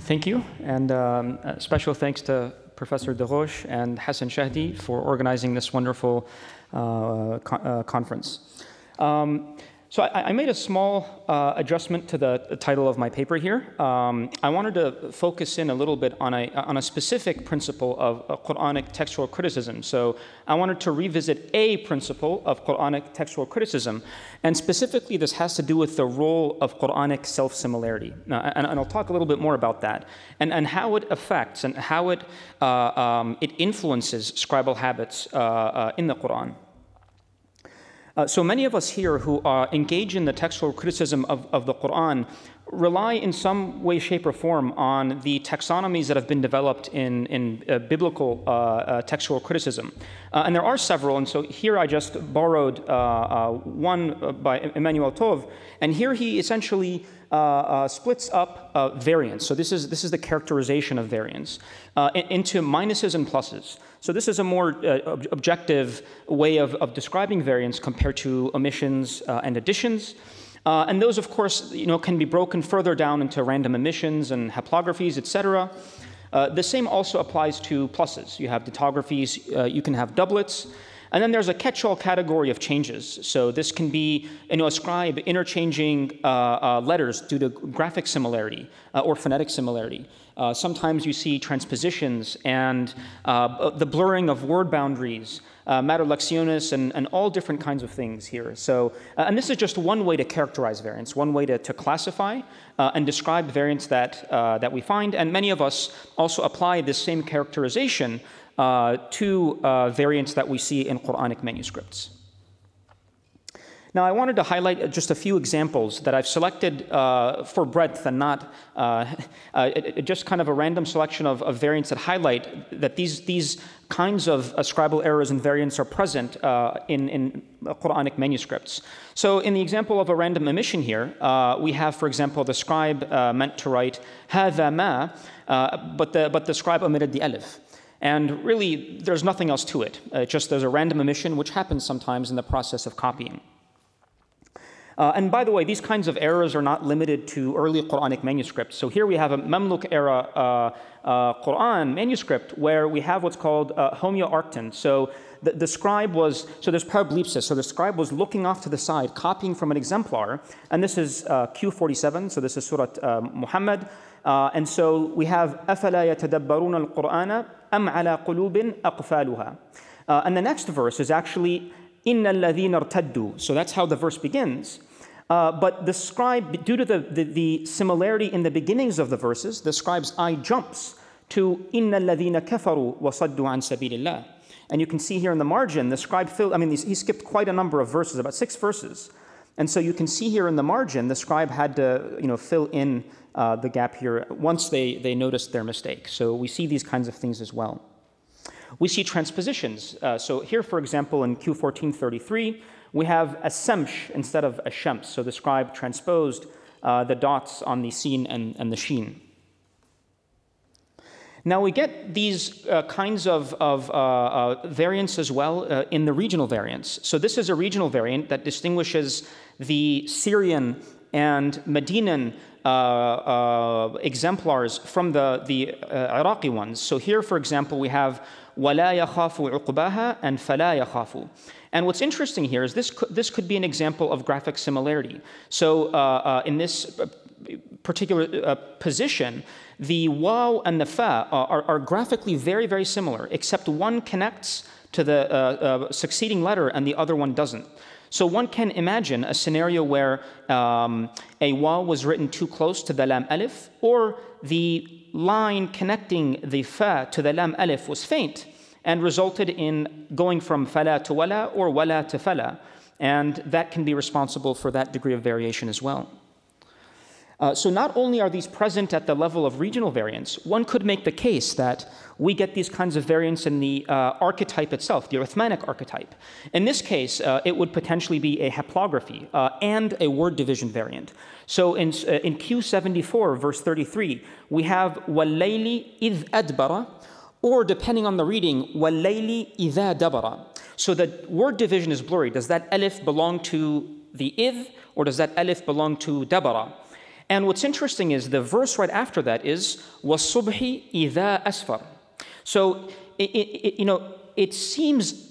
Thank you, and special thanks to Professor Déroche and Hassan Shahdi for organizing this wonderful conference. So I made a small adjustment to the title of my paper here. I wanted to focus in a little bit on a specific principle of Qur'anic textual criticism. So I wanted to revisit a principle of Qur'anic textual criticism, and specifically this has to do with the role of Qur'anic self-similarity. And I'll talk a little bit more about that, and how it affects and how it influences scribal habits in the Qur'an. So many of us here who engage in the textual criticism of the Qur'an rely in some way, shape, or form on the taxonomies that have been developed in biblical textual criticism. And there are several, and so here I just borrowed one by Emmanuel Tov, and here he essentially splits up variance. So this is the characterization of variance into minuses and pluses. So this is a more objective way of describing variance compared to omissions and additions. And those, of course, can be broken further down into random omissions and haplographies, etc. The same also applies to pluses. You have tautographies, you can have doublets. And then there's a catch-all category of changes. So this can be a scribe interchanging letters due to graphic similarity or phonetic similarity. Sometimes you see transpositions and the blurring of word boundaries, mater lectionis, and all different kinds of things here. So, and this is just one way to characterize variance, one way to classify and describe variance that we find. And many of us also apply this same characterization to variants that we see in Qur'anic manuscripts. Now, I wanted to highlight just a few examples that I've selected for breadth and not just kind of a random selection of variants that highlight that these kinds of scribal errors and variants are present in Qur'anic manuscripts. So in the example of a random omission here, we have, for example, the scribe meant to write هَذَا مَا, but the scribe omitted the alif. And really, there's nothing else to it. Just there's a random omission, which happens sometimes in the process of copying. And by the way, these kinds of errors are not limited to early Qur'anic manuscripts. So here we have a Mamluk era Qur'an manuscript where we have what's called homoarcton. So the scribe was, so there's parablipsis. So the scribe was looking off to the side, copying from an exemplar. And this is Q47, so this is Surah Muhammad. And so we have أَفَلَا يَتَدَبَّرُونَ الْقُرْآنَ أَمْ عَلَى قُلُوبٍ أَقْفَالُهَا. And the next verse is actually إِنَّ الَّذِينَ ارْتَدُّوا. So that's how the verse begins. But the scribe, due to the similarity in the beginnings of the verses, the scribe's eye jumps to إِنَّ الَّذِينَ كَفَرُوا وَصَدُّوا عَنْ سَبِيلِ اللَّهِ. And you can see here in the margin, the scribe he skipped quite a number of verses, about 6 verses. And so you can see here in the margin, the scribe had to fill in the gap here once they noticed their mistake. So we see these kinds of things as well. We see transpositions. So here, for example, in Q1433, we have a semsh instead of a shems. So the scribe transposed the dots on the sin and the sheen. Now we get these kinds of variants as well in the regional variants. So this is a regional variant that distinguishes the Syrian and Medinan exemplars from the Iraqi ones. So here, for example, we have وَلَا يَخَافُ عُقْبَاهَا and فَلَا يَخَافُ. And what's interesting here is this could be an example of graphic similarity. So in this particular position, the waw and the fa are graphically very, very similar, except one connects to the succeeding letter and the other one doesn't. So one can imagine a scenario where a waw was written too close to the lam alif, or the line connecting the fa to the lam alif was faint and resulted in going from fala to wala or wala to fala. And that can be responsible for that degree of variation as well. So not only are these present at the level of regional variants, one could make the case that we get these kinds of variants in the archetype itself, the Uthmanic archetype. In this case, it would potentially be a haplography and a word division variant. So in Q74, verse 33, we have وَاللَّيْلِ إِذْ أَدْبَرَ, or depending on the reading, وَاللَّيْلِ إِذَا دَبَرَ. So the word division is blurry. Does that alif belong to the idh, or does that alif belong to dabara? And what's interesting is the verse right after that is وَالصُّبْحِ إِذَا أَسْفَرَ. So, it seems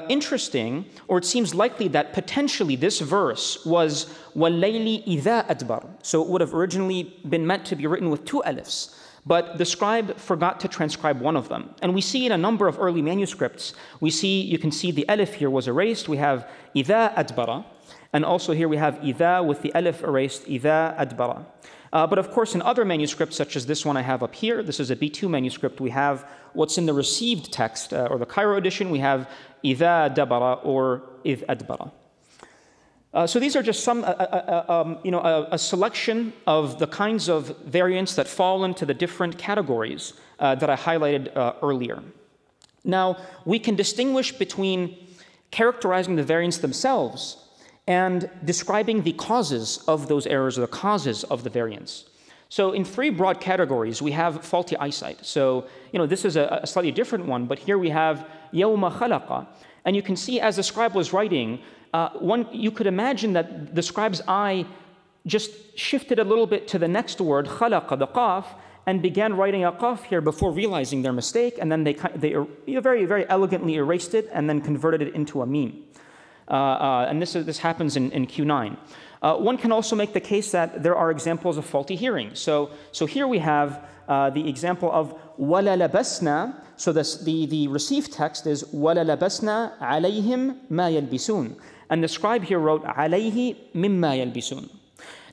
interesting, or it seems likely that potentially this verse was وَاللَّيْلِ إِذَا أَدْبَرَ. So it would have originally been meant to be written with 2 alifs, but the scribe forgot to transcribe one of them. And we see in a number of early manuscripts, you can see the alif here was erased. We have إِذَا أَدْبَرَ, and also here we have إِذَا with the alif erased, إِذَا أَدْبَرَ. But of course, in other manuscripts, such as this one I have up here, this is a B2 manuscript, we have what's in the received text, or the Cairo edition, we have إِذَا دَبَرَ or إِذْ أَدْبَرَ. So these are just some, a selection of the kinds of variants that fall into the different categories that I highlighted earlier. Now, we can distinguish between characterizing the variants themselves and describing the causes of those errors or the causes of the variants. So in 3 broad categories, we have faulty eyesight. So, this is a slightly different one, but here we have يَوْمَ خَلَقَ. And you can see as the scribe was writing, you could imagine that the scribe's eye just shifted a little bit to the next word, خَلَقَ, the qaf, and began writing a qaf here before realizing their mistake, and then they very, very elegantly erased it and then converted it into a meme. And this happens in Q9. One can also make the case that there are examples of faulty hearing. So here we have the example of وَلَلَبَسْنَا. So the received text is وَلَلَبَسْنَا عَلَيْهِمْ مَا يَلْبِسُونَ. And the scribe here wrote عَلَيْهِ مِمَّا يَلْبِسُونَ.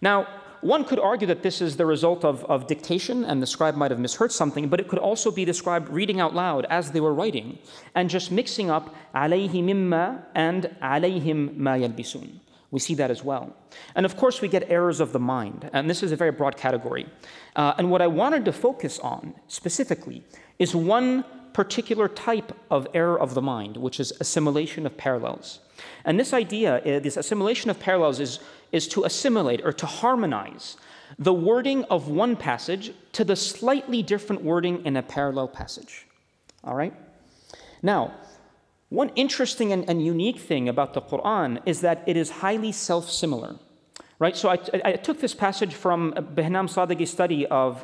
Now, one could argue that this is the result of dictation, and the scribe might have misheard something, but it could also be the scribe reading out loud as they were writing, and just mixing up عَلَيْهِ مِمَّا and عَلَيْهِمْ مَا يَلْبِسُونَ. We see that as well. And of course, we get errors of the mind, and this is a very broad category. And what I wanted to focus on specifically is one particular type of error of the mind, which is assimilation of parallels. And this idea, this assimilation of parallels is to assimilate or to harmonize the wording of one passage to the slightly different wording in a parallel passage. All right? Now, one interesting and unique thing about the Quran is that it is highly self-similar. Right, so I took this passage from Behnam Sadiqi's study of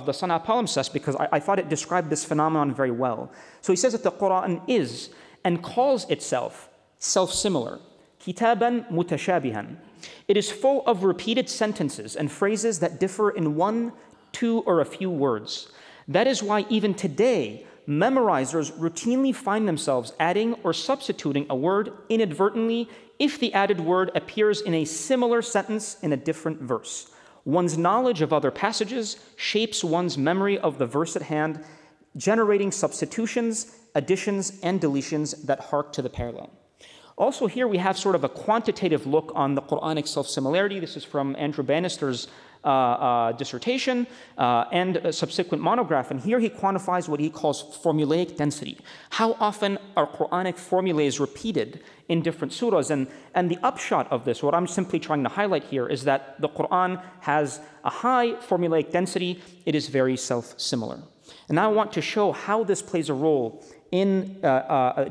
the Sana'a palimpsest because I thought it described this phenomenon very well. So he says that the Quran is and calls itself self-similar, kitaban mutashabihan. It is full of repeated sentences and phrases that differ in 1, 2, or a few words. That is why even today, memorizers routinely find themselves adding or substituting a word inadvertently if the added word appears in a similar sentence in a different verse. One's knowledge of other passages shapes one's memory of the verse at hand, generating substitutions, additions, and deletions that hark to the parallel. Also here we have sort of a quantitative look on the Qur'anic self-similarity. This is from Andrew Bannister's dissertation and a subsequent monograph, and here he quantifies what he calls formulaic density. How often are Quranic formulae repeated in different surahs? And the upshot of this, what I'm simply trying to highlight here, is that the Quran has a high formulaic density. It is very self-similar. And now I want to show how this plays a role in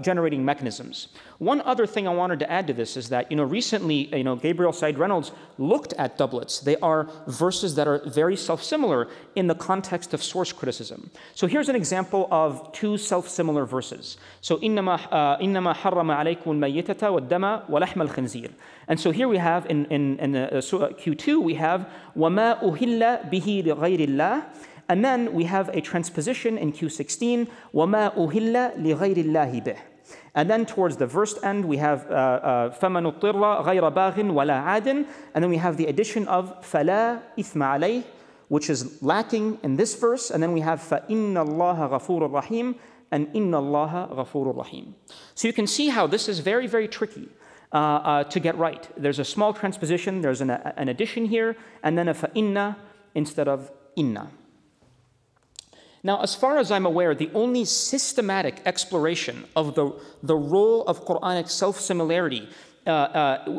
generating mechanisms. One other thing I wanted to add to this is that, recently, Gabriel Said Reynolds looked at doublets. They are verses that are very self-similar in the context of source criticism. So here's an example of 2 self-similar verses. So, إِنَّمَا حَرَّمَ عَلَيْكُمُ الْمَيِّتَةَ وَالدَّمَ وَلَحْمَ الْخِنْزِيرِ. And so here we have, in Q2, we have وَمَا أُهِلَّ بِهِ لِغَيْرِ اللَّهِ. And then we have a transposition in Q16, وَمَا أُهِلَّ لِغَيْرِ اللَّهِ بِهِ. And then towards the verse end, we have فَمَنُ اضْطِرَّ غَيْرَ بَاغٍ وَلَا عَادٍ. And then we have the addition of فَلَا إِثْمَ عَلَيْهِ, which is lacking in this verse. And then we have فَإِنَّ اللَّهَ غَفُورٌ رَحِيمٌ and إِنَّ اللَّهَ غَفُورٌ رَحِيمٌ. So you can see how this is very, very tricky to get right. There's a small transposition, there's an addition here, and then a فَإِنَّ instead of إِنَّ. Now, as far as I'm aware, the only systematic exploration of the role of Quranic self-similarity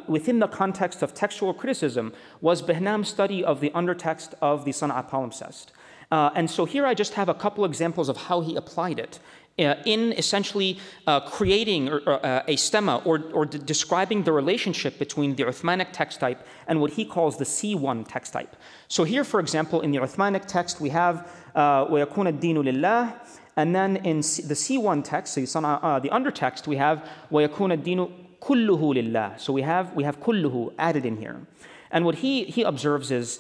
within the context of textual criticism was Behnam's study of the undertext of the Sana'a palimpsest. And so here I just have a couple examples of how he applied it in essentially creating a stemma or describing the relationship between the Uthmanic text type and what he calls the C1 text type. So here, for example, in the Uthmanic text, we have وَيَكُونَ الدِّينُ لِلَّهِ, and then in the C1 text, so the undertext, we have وَيَكُونَ الدِّينُ كُلُّهُ لِلَّهِ. So we have كُلُّهُ added in here. And what he observes is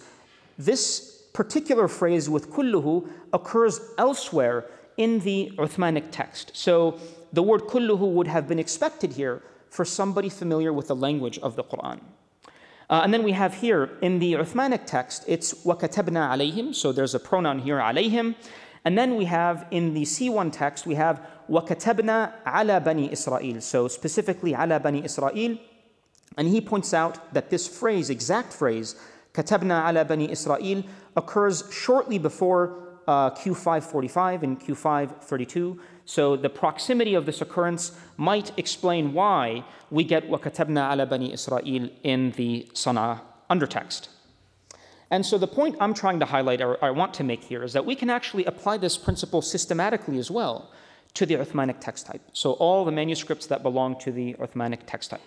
this particular phrase with كُلُّهُ occurs elsewhere in the Uthmanic text. So the word kulluhu would have been expected here for somebody familiar with the language of the Quran. And then we have here in the Uthmanic text, it's وَكَتَبْنَا عَلَيْهِمْ, so there's a pronoun here, عَلَيْهِمْ. And then we have in the C1 text, we have وَكَتَبْنَا عَلَى بَنِي إِسْرَائِيل, so specifically عَلَى بَنِي إِسْرَائِيل. And he points out that this phrase, exact phrase, كَتَبْنَا عَلَى بَنِي إِسْرَائِيل, occurs shortly before Q545 and Q532. So the proximity of this occurrence might explain why we get وَكَتَبْنَا عَلَى بَنِي إِسْرَائِيل in the Sana'a undertext. And so the point I'm trying to highlight, or I want to make here, is that we can actually apply this principle systematically as well to the Uthmanic text type. So all the manuscripts that belong to the Uthmanic text type.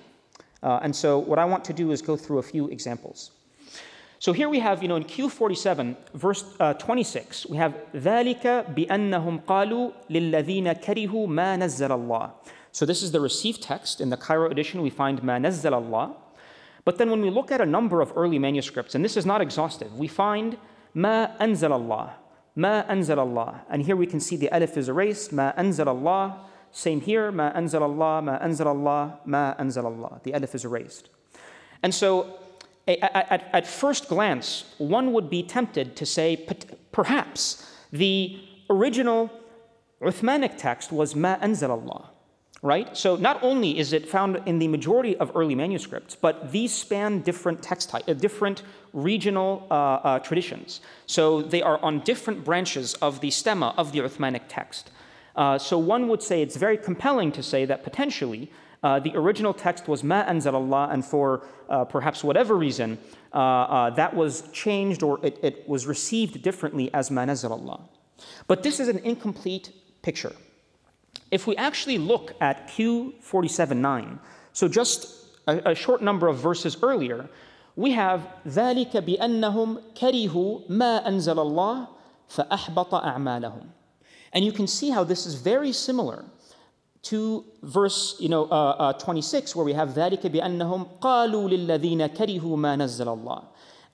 And so what I want to do is go through a few examples. So here we have, in Q47, verse 26, we have ذَلِكَ بِأَنَّهُمْ قَالُوا لِلَّذِينَ كَرِهُوا مَا نَزَّلَ اللَّهِ. So this is the received text. In the Cairo edition, we find مَا نَزَّلَ اللَّهِ. But then when we look at a number of early manuscripts, and this is not exhaustive, we find مَا أَنزَلَ اللَّهِ, مَا أَنزَلَ اللَّهِ. And here we can see the alif is erased, مَا أَنزَلَ اللَّهِ. Same here, مَا أَنزَلَ اللَّهِ, مَا أَنزَلَ اللَّهِ, مَا أَنزَلَ اللَّهِ. The alif is erased. And so at first glance, one would be tempted to say, perhaps the original Uthmanic text was مَا أَنزَلَ اللَّهِ, right? So not only is it found in the majority of early manuscripts, but these span different text types, different regional traditions. So they are on different branches of the stemma of the Uthmanic text. So one would say it's very compelling to say that potentially the original text was مَا أَنزَلَ اللَّهِ, and for perhaps whatever reason, that was changed or it was received differently as مَا نَزَلَ اللَّهِ. But this is an incomplete picture. If we actually look at Q47:9, so just a short number of verses earlier, we have ذَلِكَ بِأَنَّهُمْ كَرِهُوا مَا أَنزَلَ اللَّهِ فَأَحْبَطَ أَعْمَالَهُم. And you can see how this is very similar to verse 26, where we have ذَلِكَ بِأَنَّهُمْ قَالُوا لِلَّذِينَ كَرِهُوا مَا نَزَّلَ اللَّهِ.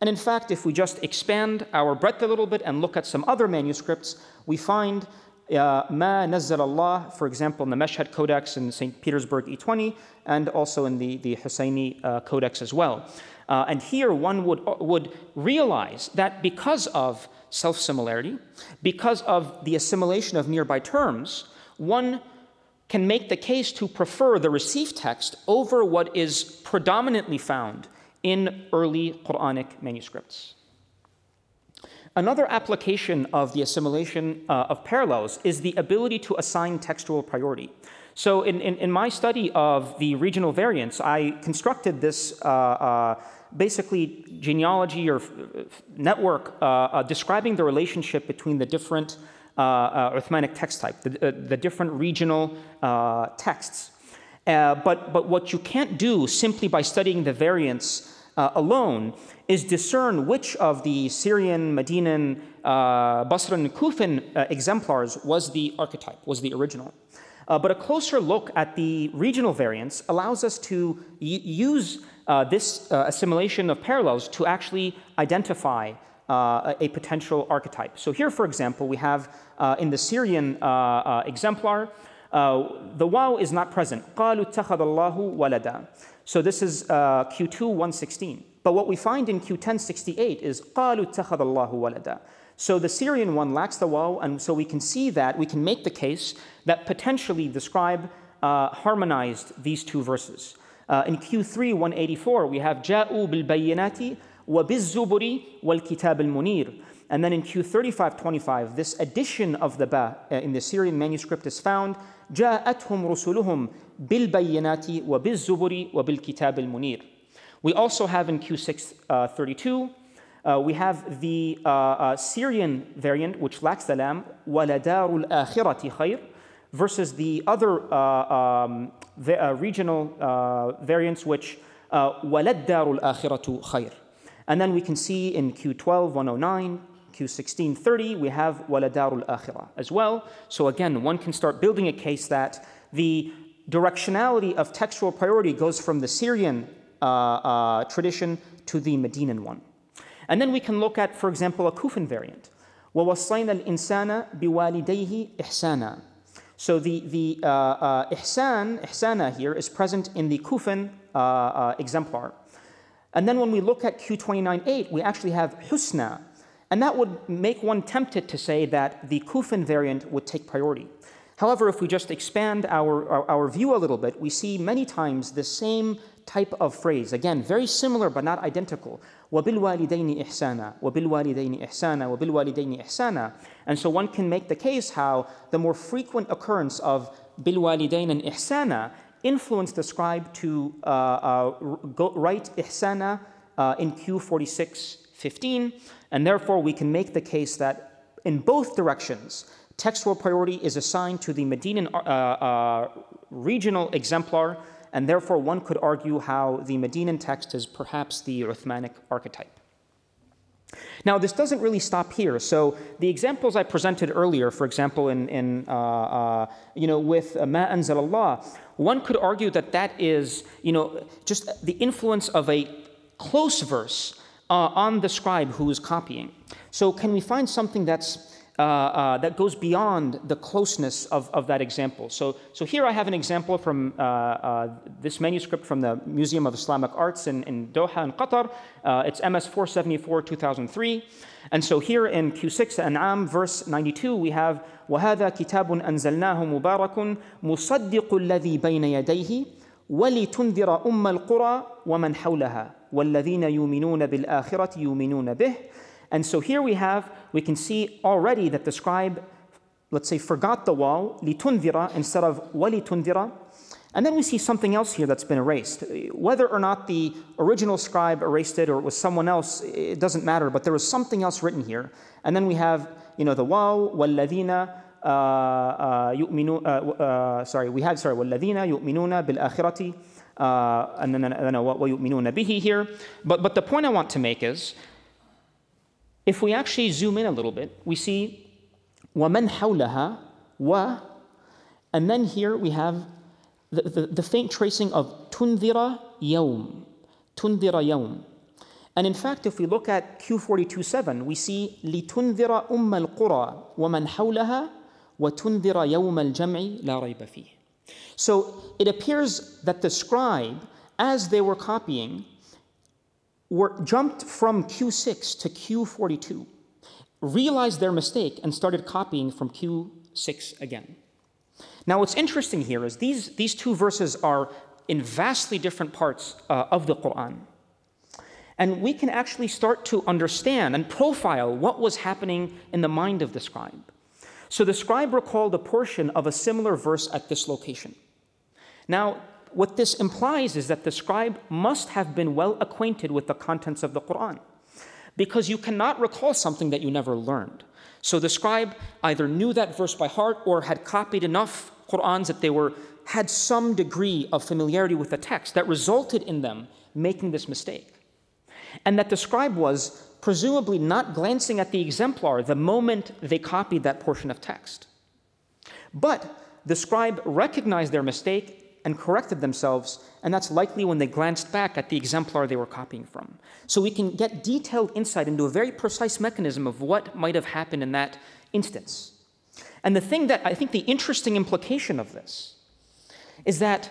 And in fact, if we just expand our breadth a little bit and look at some other manuscripts, we find مَا نَزَّلَ اللَّهِ, for example, in the Mashhad Codex in St. Petersburg E20, and also in the Husayni Codex as well. And here one would realize that because of self-similarity, because of the assimilation of nearby terms, one can make the case to prefer the received text over what is predominantly found in early Qur'anic manuscripts. Another application of the assimilation of parallels is the ability to assign textual priority. So in my study of the regional variants, I constructed this basically genealogy or network describing the relationship between the different Uthmanic text type, the different regional texts. But what you can't do simply by studying the variants alone is discern which of the Syrian, Medinan, Basran, and Kufan exemplars was the archetype, was the original. But a closer look at the regional variants allows us to use this assimilation of parallels to actually identify a potential archetype. So here, for example, we have in the Syrian exemplar, the waw is not present. قَالُوا اتَّخَذَ اللَّهُ وَلَدًا. So this is Q2:116. But what we find in Q10:68 is قَالُوا اتَّخَذَ اللَّهُ وَلَدًا. So the Syrian one lacks the waw, and so we can see that, we can make the case that potentially the scribe harmonized these two verses. In Q3:184, we have جَاءُوا بِالْبَيِّنَاتِ وَبِالزُّبُرِ وَالْكِتَابِ الْمُنِيرِ. And then in Q35:25, this addition of the ba in the Syrian manuscript is found. جَاءَتْهُمْ رُسُلُهُمْ بِالْبَيِّنَاتِ وَبِالزُّبُرِ وَبِالْكِتَابِ الْمُنِيرِ. We also have in Q6:32, we have the Syrian variant, which lacks the lam, وَلَدَارُ الْآخِرَةِ خَيْرٌ versus the other regional variants, which وَلَدَّارُ الْآخِرَةُ خَيْرٌ. And then we can see in Q12, 109, Q16, 30, we have وَلَدَارُ الْآخِرَةِ as well. So again, one can start building a case that the directionality of textual priority goes from the Syrian tradition to the Medinan one. And then we can look at, for example, a Kufan variant. وَوَصَّيْنَا الْإِنسَانَ بِوَالِدَيْهِ إِحْسَانًا. So the ihsana here is present in the Kufan exemplar. And then when we look at Q29.8, we actually have husna. And that would make one tempted to say that the Kufan variant would take priority. However, if we just expand our view a little bit, we see many times the same type of phrase. Again, very similar but not identical. وَبِالْوَالِدَيْنِ إِحْسَانًا وَبِالْوَالِدَيْنِ إِحْسَانًا وَبِالْوَالِدَيْنِ إِحْسَانًا. And so one can make the case how the more frequent occurrence of بِالْوَالِدَيْنِ and إِحْسَانًا influenced the scribe to write إِحْسَانًا in Q46:15, and therefore we can make the case that in both directions, textual priority is assigned to the Medinan regional exemplar, and therefore one could argue how the Medinan text is perhaps the Uthmanic archetype. Now, this doesn't really stop here. So the examples I presented earlier, for example, with Ma Anzal Allah, one could argue that that is, just the influence of a close verse on the scribe who is copying. So can we find something that's that goes beyond the closeness of that example? So here I have an example from this manuscript from the Museum of Islamic Arts in Doha in Qatar. It's MS 474, 2003. And so here in Q6 An'am, verse 92, we have وَهَذَا كِتَابٌ أَنزَلْنَاهُ مُبَارَكٌ مُصَدِّقُ الَّذِي بَيْنَ يَدَيْهِ وَلِتُنذِرَ أُمَّ الْقُرَى وَمَنْ حَوْلَهَا وَالَّذِينَ يُؤْمِنُونَ بِالْآخِرَةِ يُؤْمِنُونَ بِهِ. And so here we can see already that the scribe, let's say, forgot the waw, litundira instead of walitundira. And then we see something else here that's been erased. Whether or not the original scribe erased it or it was someone else, it doesn't matter, but there was something else written here. And then we have, the waw, walladhina walladhina yu'minuna bil akhirati, and then wa yu'minuna bihi here. But the point I want to make is, if we actually zoom in a little bit, we see وَمَنْ حَوْلَهَا wa, and then here we have the faint tracing of تُنذِرَ يَوْم, تُنذِرَ يَوْم. And in fact, if we look at Q42:7, we see لِتُنذِرَ أُمَّ الْقُرَى وَمَنْ حَوْلَهَا وَتُنذِرَ يَوْمَ الْجَمْعِ لَا رَيْبَ فِيهِ. So it appears that the scribe, as they were copying, jumped from Q6 to Q42, realized their mistake, and started copying from Q6 again. Now, what's interesting here is these two verses are in vastly different parts of the Quran. And we can actually start to understand and profile what was happening in the mind of the scribe. So the scribe recalled a portion of a similar verse at this location. Now, what this implies is that the scribe must have been well acquainted with the contents of the Quran, because you cannot recall something that you never learned. So the scribe either knew that verse by heart or had copied enough Qur'ans that they had some degree of familiarity with the text that resulted in them making this mistake. And that the scribe was presumably not glancing at the exemplar the moment they copied that portion of text. But the scribe recognized their mistake and corrected themselves, and that's likely when they glanced back at the exemplar they were copying from. So we can get detailed insight into a very precise mechanism of what might have happened in that instance. And the thing that I think the interesting implication of this is that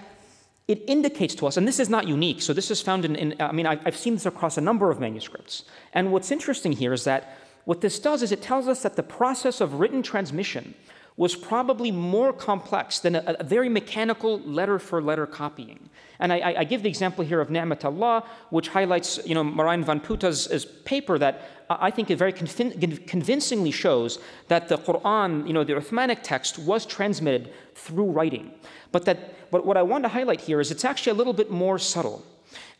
it indicates to us, and this is not unique, so this is found I've seen this across a number of manuscripts. And what's interesting here is that what this does is it tells us that the process of written transmission was probably more complex than a very mechanical letter-for-letter copying. And I give the example here of Ni'mat Allah, which highlights, Marijn van Putta's paper that I think it very convincingly shows that the Quran, the Uthmanic text, was transmitted through writing. But what I want to highlight here is it's actually a little bit more subtle.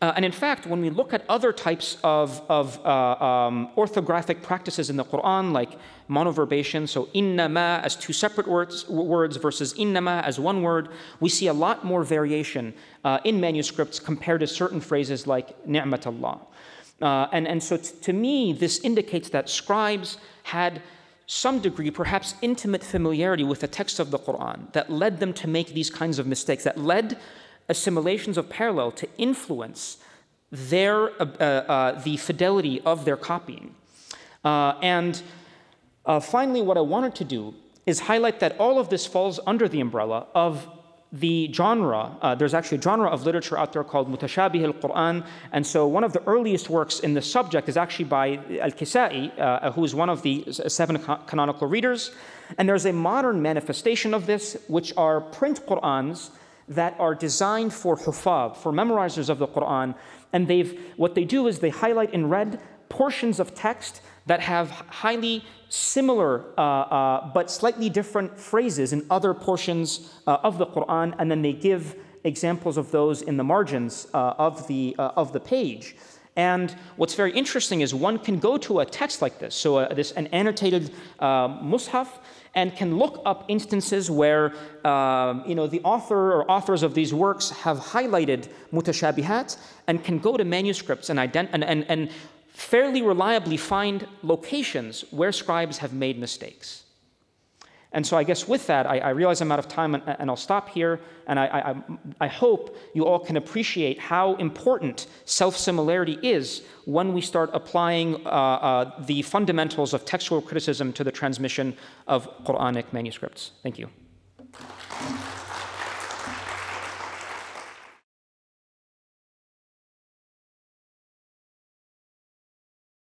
And in fact, when we look at other types of orthographic practices in the Quran, like monoverbation, so innama as two separate words versus innama as one word, we see a lot more variation in manuscripts compared to certain phrases like ni'matallah. And so to me, this indicates that scribes had some degree, perhaps intimate familiarity with the text of the Quran that led them to make these kinds of mistakes, that led assimilations of parallel to influence the fidelity of their copying. Finally, what I wanted to do is highlight that all of this falls under the umbrella of the genre. There's actually a genre of literature out there called Mutashabih al-Quran, and so one of the earliest works in the subject is actually by al-Kisa'i, who is one of the 7 canonical readers, and there's a modern manifestation of this, which are print Qur'ans that are designed for hufab, for memorizers of the Quran, and what they do is they highlight in red portions of text that have highly similar but slightly different phrases in other portions of the Quran, and then they give examples of those in the margins of the page. And what's very interesting is one can go to a text like this, so an annotated mushaf, and can look up instances where the author or authors of these works have highlighted mutashabihat, and can go to manuscripts and fairly reliably find locations where scribes have made mistakes. And so I guess with that, I realize I'm out of time, and I'll stop here, and I hope you all can appreciate how important self-similarity is when we start applying the fundamentals of textual criticism to the transmission of Qur'anic manuscripts. Thank you.